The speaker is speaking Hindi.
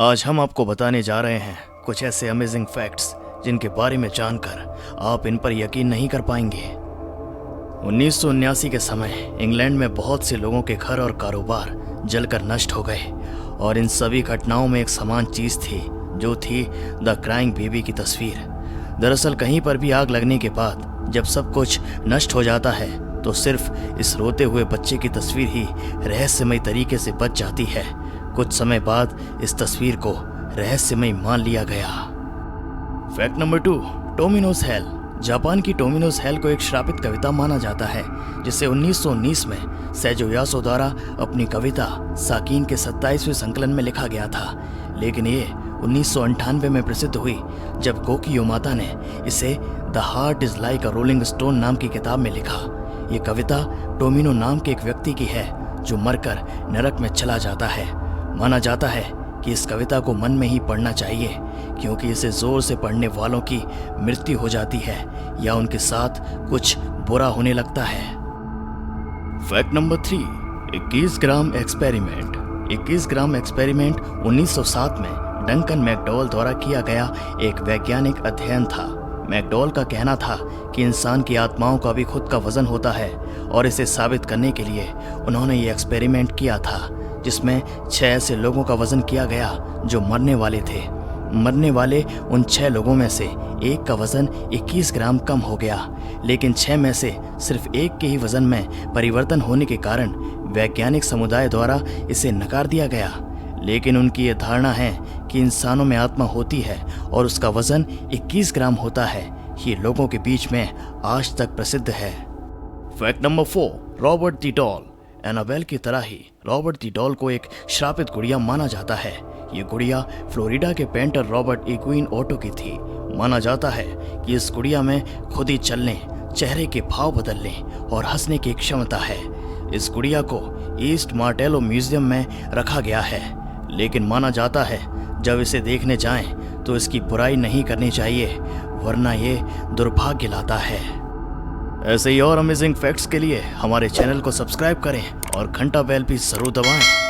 आज हम आपको बताने जा रहे हैं कुछ ऐसे अमेजिंग फैक्ट्स जिनके बारे में जानकर आप इन पर यकीन नहीं कर पाएंगे। 1979 के समय इंग्लैंड में बहुत से लोगों के घर और कारोबार जलकर नष्ट हो गए और इन सभी घटनाओं में एक समान चीज थी, जो थी द क्राइंग बेबी की तस्वीर। दरअसल कहीं पर भी आग लगने के बाद जब सब कुछ नष्ट हो जाता है तो सिर्फ इस रोते हुए बच्चे की तस्वीर ही रहस्यमय तरीके से बच जाती है। कुछ समय बाद इस तस्वीर को रहस्यमय मान लिया गया। Fact number 2, Tomino's Hell. Japan की टोमिनोज हेल को एक श्रापित कविता माना जाता है, जिसे 1919 में सेजो यासो द्वारा अपनी कविता साकीन के 27वें संकलन में लिखा गया था। लेकिन ये 1998 में प्रसिद्ध हुई जब कोकी योमाता ने इसे the heart is like a rolling stone नाम की किताब में लिखा। ये कविता टोमिनो नाम के एक व्यक्ति की है जो मरकर नरक में चला जाता है। माना जाता है कि इस कविता को मन में ही पढ़ना चाहिए, क्योंकि इसे जोर से पढ़ने वालों की मृत्यु हो जाती है या उनके साथ कुछ बुरा होने लगता है। फैक्ट नंबर 3, 21 ग्राम एक्सपेरिमेंट। 21 ग्राम एक्सपेरिमेंट 1907 में डंकन मैकडॉवल द्वारा किया गया एक वैज्ञानिक अध्ययन था। मैकडॉवल का कहना था कि इंसान की आत्माओं का भी खुद का वजन होता है और इसे साबित करने के लिए उन्होंने ये एक्सपेरिमेंट किया था, जिसमें 6 ऐसे लोगों का वजन किया गया जो मरने वाले थे। मरने वाले उन 6 लोगों में से एक का वजन 21 ग्राम कम हो गया, लेकिन 6 में से सिर्फ एक के ही वजन में परिवर्तन होने के कारण वैज्ञानिक समुदाय द्वारा इसे नकार दिया गया। लेकिन उनकी ये धारणा है कि इंसानों में आत्मा होती है और उसका वजन 21 ग्राम होता है, ये लोगों के बीच में आज तक प्रसिद्ध है। Fact number 4, Robert the doll. Annabelle की तरह ही रॉबर्ट द डॉल को एक श्रापित गुड़िया माना जाता है। ये गुड़िया फ्लोरिडा के पेंटर रॉबर्ट इक्विन ओटो की थी। माना जाता है कि इस गुड़िया में खुद ही चलने, चेहरे के भाव बदलने और हंसने की क्षमता है। इस गुड़िया को ईस्ट मार्टेलो म्यूजियम में रखा गया है, लेकिन माना जाता है जब इसे देखने जाएं तो इसकी बुराई नहीं करनी चाहिए, वरना ये दुर्भाग्य लाता है। ऐसे ही और अमेजिंग फैक्ट्स के लिए हमारे चैनल को सब्सक्राइब करें और घंटा बेल भी जरूर दबाएं।